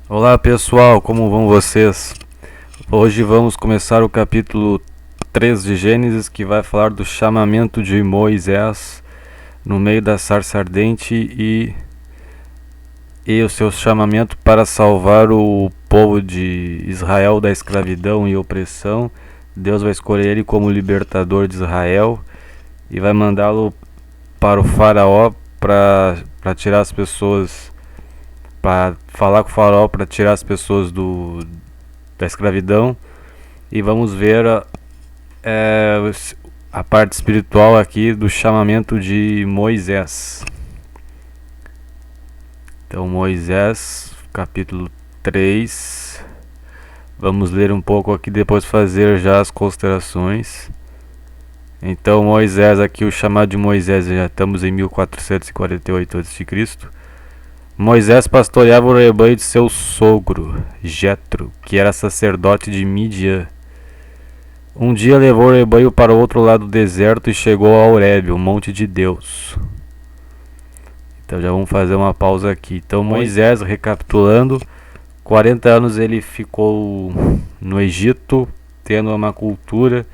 Olá pessoal, como vão vocês? Hoje vamos começar o capítulo 3 de Gênesis, que vai falar do chamamento de Moisés no meio da sarça ardente e o seu chamamento para salvar o povo de Israel da escravidão e opressão. Deus vai escolher ele como libertador de Israel e vai mandá-lo para o faraó para tirar as pessoas, para falar com o faraó para tirar as pessoas da escravidão. E vamos ver é, a parte espiritual aqui do chamamento de Moisés. Então, Moisés, capítulo 3. Vamos ler um pouco aqui, depois fazer já as considerações. Então, Moisés aqui, o chamado de Moisés, já estamos em 1448 a.C. Moisés pastoreava o rebanho de seu sogro, Jetro, que era sacerdote de Midian. Um dia levou o rebanho para o outro lado do deserto e chegou a Horebe, o monte de Deus. Então já vamos fazer uma pausa aqui. Então Moisés, recapitulando, 40 anos ele ficou no Egito, tendo uma cultura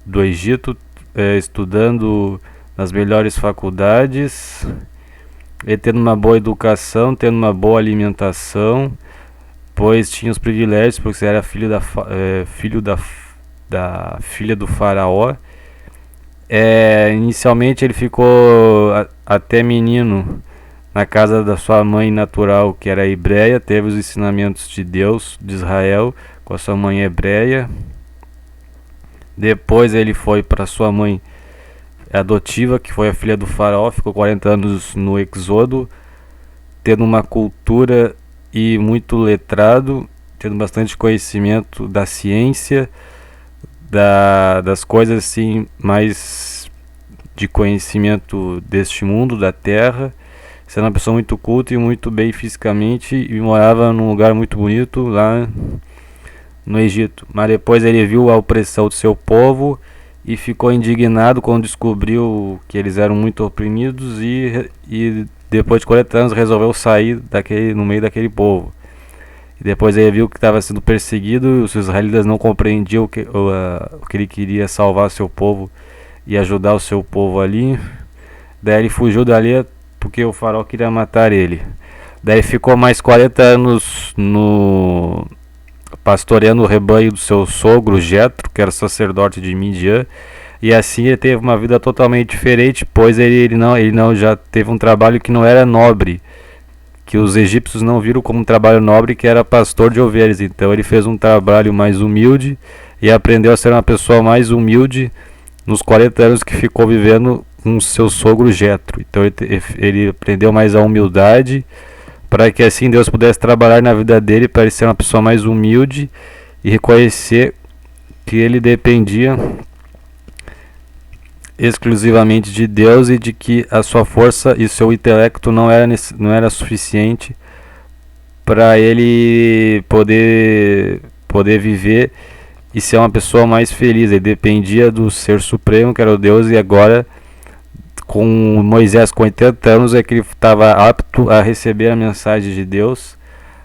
do Egito, estudando nas melhores faculdades, e tendo uma boa educação, tendo uma boa alimentação, pois tinha os privilégios, porque era filho da filha do faraó. Inicialmente ele ficou até menino na casa da sua mãe natural, que era hebreia, teve os ensinamentos de Deus, de Israel, com a sua mãe hebreia. Depois ele foi para sua mãe adotiva, que foi a filha do faraó, ficou 40 anos no Êxodo, tendo uma cultura e muito letrado, tendo bastante conhecimento da ciência, das coisas assim, mais de conhecimento deste mundo, da terra, sendo uma pessoa muito culta e muito bem fisicamente, e morava num lugar muito bonito lá no Egito. Mas depois ele viu a opressão do seu povo e ficou indignado quando descobriu que eles eram muito oprimidos, e depois de 40 anos resolveu sair no meio daquele povo. E depois ele viu que estava sendo perseguido e os israelitas não compreendiam que ele queria salvar seu povo e ajudar o seu povo ali. Daí ele fugiu dali porque o faraó queria matar ele. Daí ele ficou mais 40 anos pastoreando o rebanho do seu sogro Jetro, que era sacerdote de Midian, e assim ele teve uma vida totalmente diferente, pois ele não já teve um trabalho que não era nobre, que os egípcios não viram como um trabalho nobre, que era pastor de ovelhas. Então ele fez um trabalho mais humilde e aprendeu a ser uma pessoa mais humilde nos 40 anos que ficou vivendo com seu sogro Jetro. Então ele aprendeu mais a humildade, para que assim Deus pudesse trabalhar na vida dele para ele ser uma pessoa mais humilde e reconhecer que ele dependia exclusivamente de Deus e de que a sua força e seu intelecto não era suficiente para ele poder viver e ser uma pessoa mais feliz. Ele dependia do Ser Supremo, que era o Deus, e agora com Moisés com 80 anos é que ele estava apto a receber a mensagem de Deus.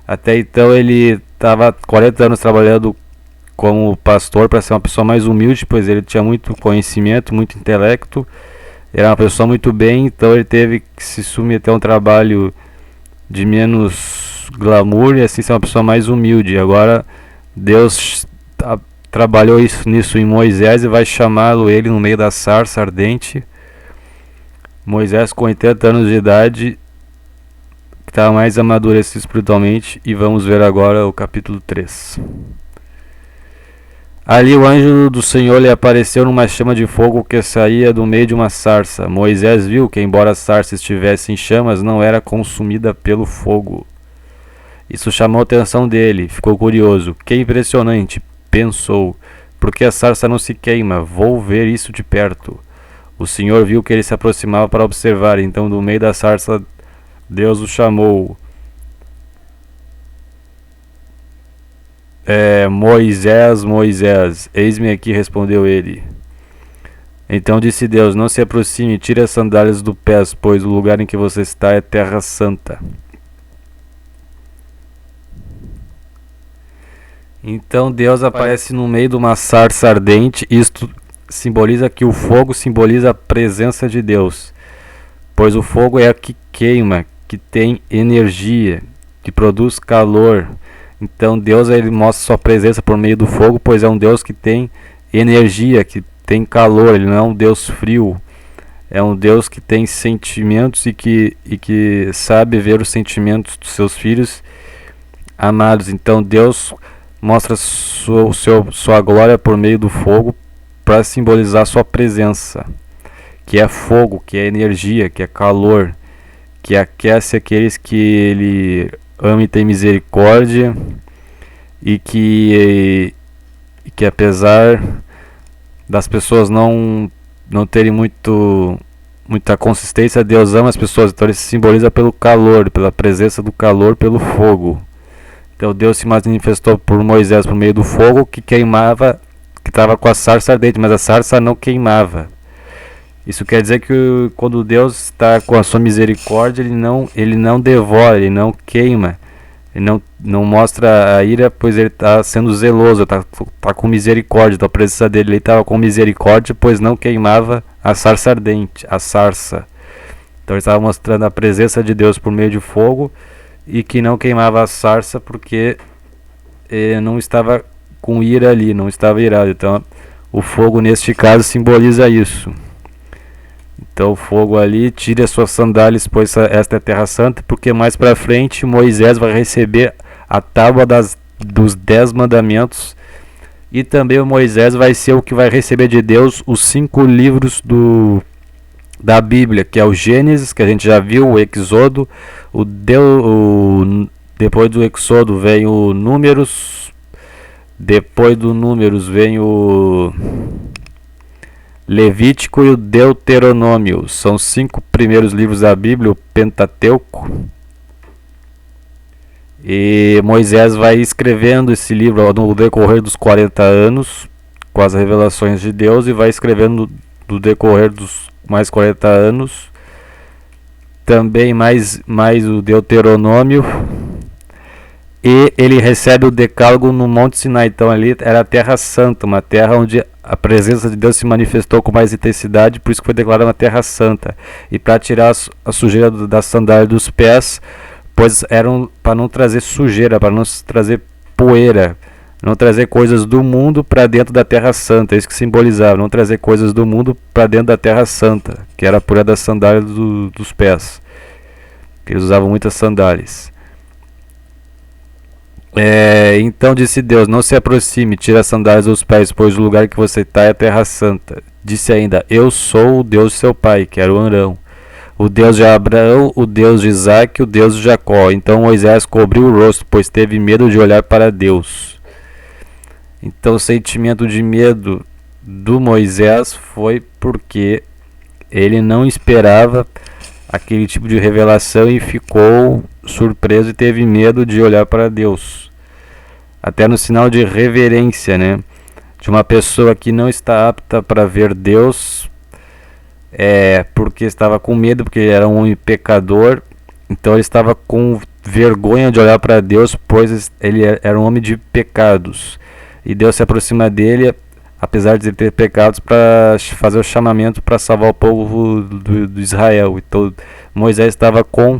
Até então ele estava 40 anos trabalhando como pastor para ser uma pessoa mais humilde, pois ele tinha muito conhecimento, muito intelecto, era uma pessoa muito bem, então ele teve que se submeter a um trabalho de menos glamour e assim ser uma pessoa mais humilde. Agora Deus trabalhou nisso em Moisés e vai chamá-lo ele no meio da sarça ardente. Moisés com 80 anos de idade, que estava mais amadurecido espiritualmente, e vamos ver agora o capítulo 3. Ali o anjo do Senhor lhe apareceu numa chama de fogo que saía do meio de uma sarça. Moisés viu que, embora a sarça estivesse em chamas, não era consumida pelo fogo. Isso chamou a atenção dele, ficou curioso. Que impressionante, pensou, por que a sarça não se queima? Vou ver isso de perto. O Senhor viu que ele se aproximava para observar, então do meio da sarça Deus o chamou. Moisés, Moisés, eis-me aqui, respondeu ele. Então disse Deus, não se aproxime, tire as sandálias do pés, pois o lugar em que você está é terra santa. Então Deus aparece no meio de uma sarça ardente. Isto simboliza que o fogo simboliza a presença de Deus, pois o fogo é o que queima, que tem energia, que produz calor. Então Deus, ele mostra sua presença por meio do fogo, pois é um Deus que tem energia, que tem calor. Ele não é um Deus frio, é um Deus que tem sentimentos e que sabe ver os sentimentos dos seus filhos amados. Então Deus mostra sua glória por meio do fogo para simbolizar sua presença, que é fogo, que é energia, que é calor, que aquece aqueles que ele ama e tem misericórdia, e que apesar das pessoas não terem muita consistência, Deus ama as pessoas. Então ele se simboliza pelo calor, pela presença do calor, pelo fogo. Então Deus se manifestou por Moisés por meio do fogo que queimava, que estava com a sarça ardente, mas a sarça não queimava. Isso quer dizer que quando Deus está com a sua misericórdia, ele não devora, ele não queima, ele não mostra a ira, pois ele está sendo zeloso, está com misericórdia. Então a presença dele, ele estava com misericórdia, pois não queimava a sarça ardente, a sarça. Então ele estava mostrando a presença de Deus por meio de fogo, e que não queimava a sarça porque não estava com ira ali, não estava irado. Então o fogo neste caso simboliza isso. Então o fogo ali, tire as suas sandálias, pois esta é a terra santa, porque mais para frente Moisés vai receber a tábua dos 10 mandamentos, e também o Moisés vai ser o que vai receber de Deus os 5 livros da Bíblia, que é o Gênesis, que a gente já viu, o Êxodo, depois do Êxodo vem o Números, depois do Números vem o Levítico e o Deuteronômio. São 5 primeiros livros da Bíblia, o Pentateuco. E Moisés vai escrevendo esse livro no decorrer dos 40 anos, com as revelações de Deus, e vai escrevendo no decorrer dos mais 40 anos também mais o Deuteronômio, e ele recebe o Decálogo no Monte Sinai. Então ali era a Terra Santa, uma terra onde a presença de Deus se manifestou com mais intensidade, por isso que foi declarada uma Terra Santa. E para tirar a sujeira da sandália dos pés, pois eram para não trazer sujeira, para não trazer poeira, não trazer coisas do mundo para dentro da Terra Santa. É isso que simbolizava, não trazer coisas do mundo para dentro da Terra Santa, que era a pureza da sandália dos pés, que eles usavam muitas sandálias. Então disse Deus: não se aproxime, tira as sandálias dos pés, pois o lugar que você está é a Terra Santa. Disse ainda: eu sou o Deus de seu pai, que era o Arão, o Deus de Abraão, o Deus de Isaque, o Deus de Jacó. Então Moisés cobriu o rosto, pois teve medo de olhar para Deus. Então o sentimento de medo do Moisés foi porque ele não esperava aquele tipo de revelação e ficou surpreso e teve medo de olhar para Deus. Até no sinal de reverência, né? De uma pessoa que não está apta para ver Deus, porque estava com medo, porque ele era um homem pecador. Então ele estava com vergonha de olhar para Deus, pois ele era um homem de pecados. E Deus se aproxima dele, apesar de ele ter pecados, para fazer o chamamento para salvar o povo do Israel. Então Moisés estava com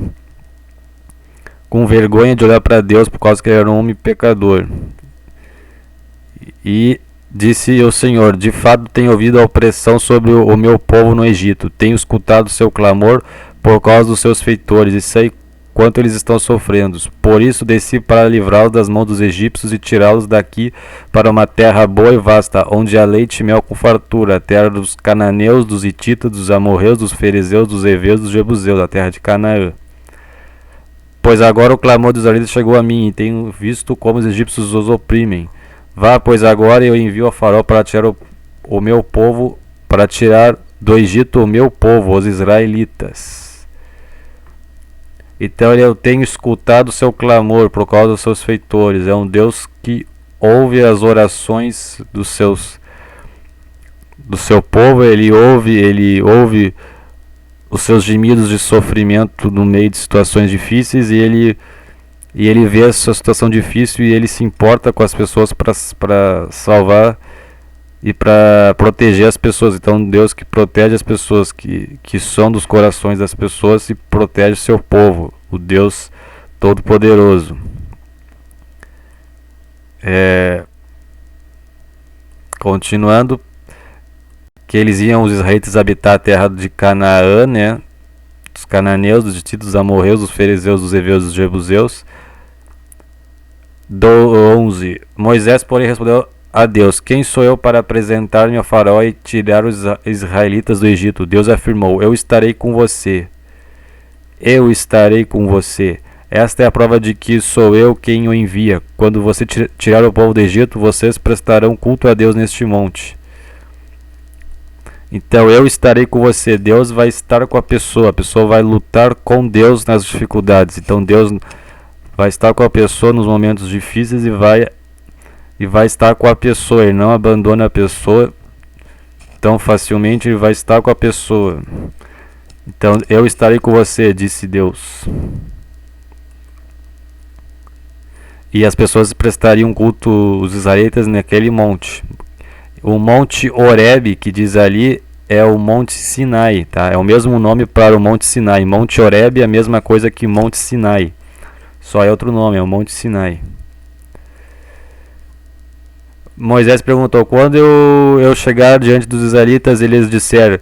vergonha de olhar para Deus, por causa que ele era um homem pecador. E disse o Senhor: de fato tenho ouvido a opressão sobre o meu povo no Egito, tenho escutado o seu clamor por causa dos seus feitores, e sei quanto eles estão sofrendo. Por isso desci para livrá-los das mãos dos egípcios e tirá-los daqui para uma terra boa e vasta, onde há leite e mel com fartura, a terra dos cananeus, dos hititas, dos amorreus, dos fariseus, dos heveus, dos jebuseus, a terra de Canaã. Pois agora o clamor dos israelitas chegou a mim, e tenho visto como os egípcios os oprimem. Vá, pois agora eu envio a Faraó para tirar o meu povo, para tirar do Egito o meu povo, os israelitas. Então eu tenho escutado o seu clamor por causa dos seus feitores. É um Deus que ouve as orações do seu povo, ele ouve os seus gemidos de sofrimento no meio de situações difíceis, e e ele vê a sua situação difícil e ele se importa com as pessoas para salvar e para proteger as pessoas. Então Deus que protege as pessoas, que são dos corações das pessoas, e protege o seu povo, o Deus Todo-Poderoso. Continuando, que eles iam, os israelitas, habitar a terra de Canaã, né? Dos cananeus, dos hititas, dos amorreus, dos ferezeus, dos heveus, dos jebuseus. 11. Moisés, porém, respondeu a Deus: quem sou eu para apresentar-me ao faraó e tirar os israelitas do Egito? Deus afirmou: eu estarei com você. Eu estarei com você. Esta é a prova de que sou eu quem o envia. Quando você tirar o povo do Egito, vocês prestarão culto a Deus neste monte. Então eu estarei com você. Deus vai estar com a pessoa vai lutar com Deus nas dificuldades. Então Deus vai estar com a pessoa nos momentos difíceis e vai estar com a pessoa. Ele não abandona a pessoa tão facilmente, ele vai estar com a pessoa. Então eu estarei com você, disse Deus. E as pessoas prestariam culto, os israelitas, naquele monte. O Monte Horebe, que diz ali, é o Monte Sinai, tá? É o mesmo nome para o Monte Sinai. Monte Horebe é a mesma coisa que Monte Sinai. Só é outro nome, é o Monte Sinai. Moisés perguntou: quando eu chegar diante dos israelitas, eles disseram: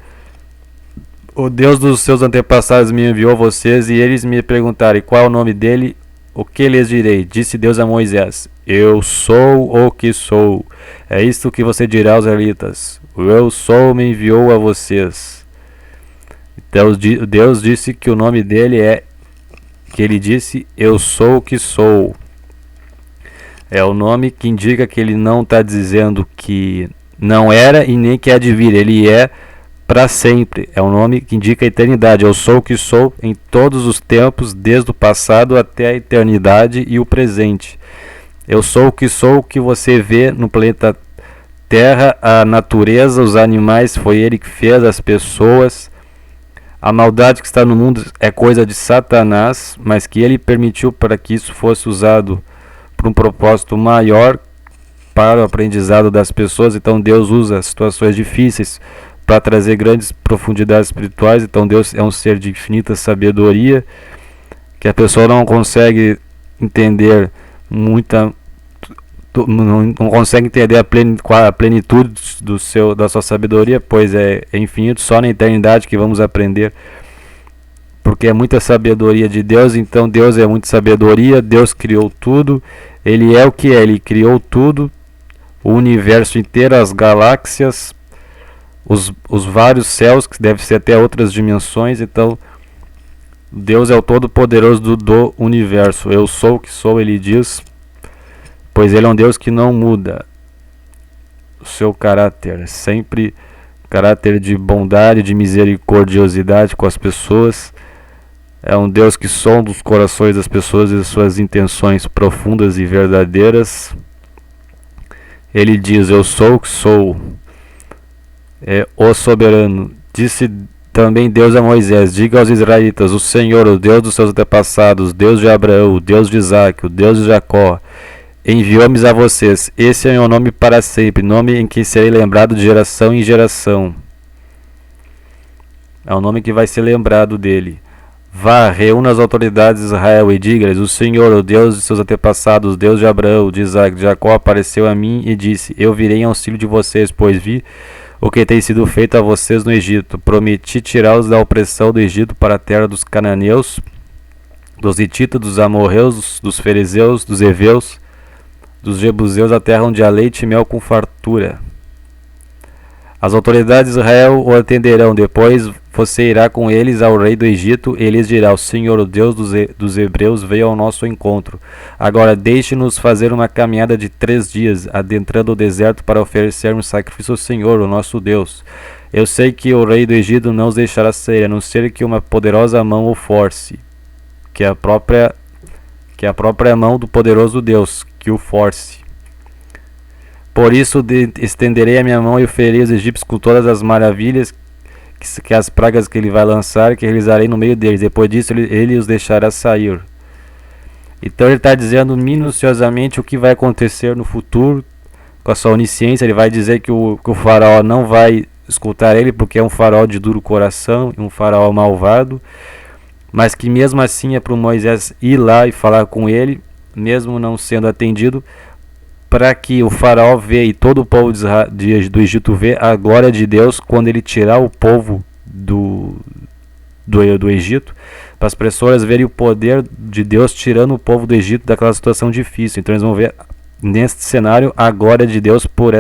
o Deus dos seus antepassados me enviou a vocês, e eles me perguntarem qual é o nome dele, o que lhes direi? Disse Deus a Moisés: eu sou o que sou. É isto que você dirá aos israelitas: o eu sou me enviou a vocês. Então Deus disse que o nome dele é, que ele disse: eu sou o que sou. É o nome que indica que ele não está dizendo que não era e nem que há de vir. Ele é para sempre. É um nome que indica a eternidade. Eu sou o que sou em todos os tempos, desde o passado até a eternidade e o presente. Eu sou o que você vê no planeta Terra, a natureza, os animais, foi ele que fez, as pessoas. A maldade que está no mundo é coisa de Satanás, mas que ele permitiu para que isso fosse usado para um propósito maior, para o aprendizado das pessoas. Então Deus usa situações difíceis para trazer grandes profundidades espirituais. Então Deus é um ser de infinita sabedoria, que a pessoa não consegue entender não consegue entender a plenitude da sua sabedoria, pois é infinito. Só na eternidade que vamos aprender, porque é muita sabedoria de Deus. Então Deus é muita sabedoria. Deus criou tudo, ele é o que é, ele criou tudo, o universo inteiro, as galáxias, os vários céus, que deve ser até outras dimensões. Então Deus é o todo-poderoso do universo. Eu sou o que sou, ele diz, pois ele é um Deus que não muda o seu caráter, sempre caráter de bondade, de misericordiosidade com as pessoas. É um Deus que sonda os corações das pessoas e as suas intenções profundas e verdadeiras. Ele diz: eu sou o que sou. É o soberano. Disse também Deus a Moisés: diga aos israelitas: o Senhor, o Deus dos seus antepassados, Deus de Abraão, o Deus de Isaac, o Deus de Jacó, enviou-me a vocês. Esse é meu nome para sempre, nome em que serei lembrado de geração em geração. É o nome que vai ser lembrado dele. Vá, reúna as autoridades de Israel e diga-lhes: o Senhor, o Deus de seus antepassados, Deus de Abraão, de Isaac, de Jacó, apareceu a mim e disse: eu virei em auxílio de vocês, pois vi o que tem sido feito a vocês no Egito. Prometi tirá-los da opressão do Egito para a terra dos cananeus, dos hititas, dos amorreus, dos ferezeus, dos heveus, dos jebuseus, a terra onde há leite e mel com fartura. As autoridades de Israel o atenderão. Depois você irá com eles ao rei do Egito. Ele lhes dirá: o Senhor, o Deus dos hebreus, veio ao nosso encontro. Agora deixe-nos fazer uma caminhada de 3 dias, adentrando o deserto para oferecermos sacrifício ao Senhor, o nosso Deus. Eu sei que o rei do Egito não os deixará sair, a não ser que uma poderosa mão o force, que é a própria mão do poderoso Deus que o force. Por isso estenderei a minha mão e o ferirei os egípcios com todas as maravilhas, que as pragas que ele vai lançar, que realizarei no meio deles. Depois disso ele os deixará sair. Então ele está dizendo minuciosamente o que vai acontecer no futuro com a sua onisciência. Ele vai dizer que o faraó não vai escutar ele porque é um faraó de duro coração, um faraó malvado, mas que mesmo assim é para o Moisés ir lá e falar com ele, mesmo não sendo atendido, para que o faraó vê e todo o povo do Egito vê a glória de Deus quando ele tirar o povo do Egito, para as pessoas verem o poder de Deus tirando o povo do Egito daquela situação difícil. Então eles vão ver neste cenário a glória de Deus por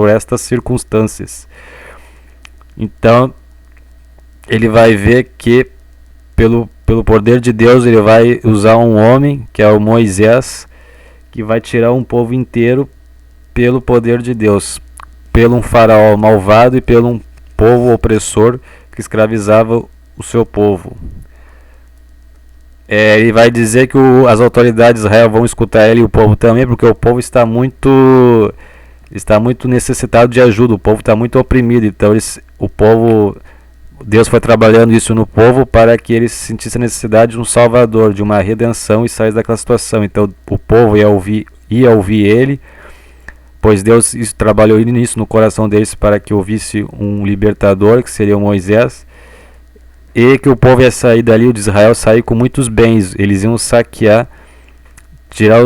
estas circunstâncias. Então ele vai ver que pelo poder de Deus ele vai usar um homem, que é o Moisés, que vai tirar um povo inteiro pelo poder de Deus, pelo um faraó malvado e pelo um povo opressor que escravizava o seu povo. Ele vai dizer que as autoridades de Israel vão escutar ele e o povo também, porque o povo está muito necessitado de ajuda, o povo está muito oprimido. Então Deus foi trabalhando isso no povo para que eles sentissem a necessidade de um salvador, de uma redenção e saísse daquela situação. Então o povo ia ouvir ele, pois Deus trabalhou nisso no coração deles para que ouvisse um libertador, que seria o Moisés, e que o povo ia sair dali, o de Israel, sair com muitos bens. Eles iam saquear, tirar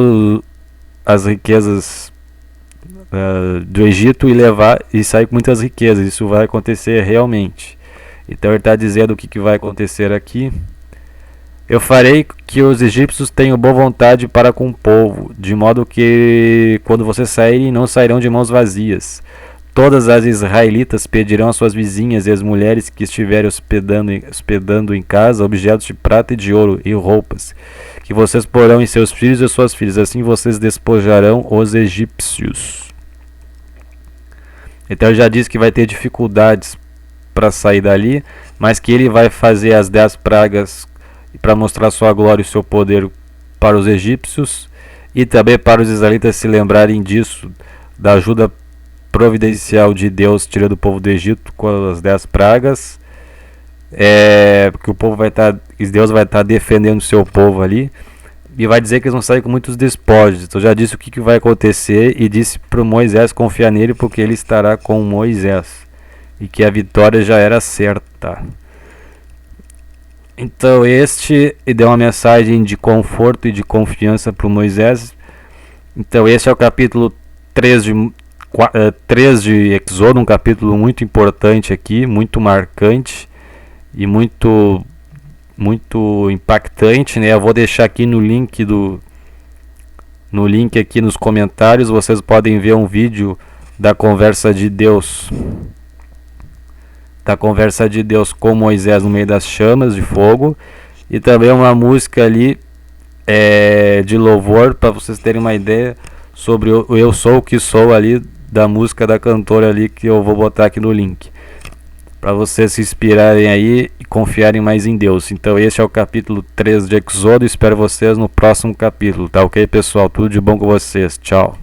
as riquezas do Egito e levar e sair com muitas riquezas. Isso vai acontecer realmente. Então ele está dizendo o que vai acontecer aqui. Eu farei que os egípcios tenham boa vontade para com o povo, de modo que quando vocês saírem não sairão de mãos vazias. Todas as israelitas pedirão às suas vizinhas e às mulheres que estiverem hospedando em casa objetos de prata e de ouro e roupas, que vocês porão em seus filhos e suas filhas. Assim vocês despojarão os egípcios. Então ele já disse que vai ter dificuldades para sair dali, mas que ele vai fazer as 10 pragas para mostrar sua glória e seu poder para os egípcios, e também para os israelitas se lembrarem disso, da ajuda providencial de Deus tirando o povo do Egito com as 10 pragas, porque Deus vai estar defendendo o seu povo ali, e vai dizer que eles vão sair com muitos despojos. Então já disse o que vai acontecer, e disse para Moisés confiar nele, porque ele estará com Moisés, e que a vitória já era certa. Então e deu uma mensagem de conforto e de confiança para Moisés. Então esse é o capítulo 3 de Êxodo, um capítulo muito importante aqui, muito marcante e muito impactante, né? Eu vou deixar aqui no link aqui nos comentários, vocês podem ver um vídeo da conversa de Deus com Moisés no meio das chamas de fogo, e também uma música ali de louvor, para vocês terem uma ideia sobre o Eu Sou o Que Sou ali, da música da cantora ali, que eu vou botar aqui no link, para vocês se inspirarem aí e confiarem mais em Deus. Então esse é o capítulo 3 de Êxodo, espero vocês no próximo capítulo, tá ok, pessoal? Tudo de bom com vocês, tchau.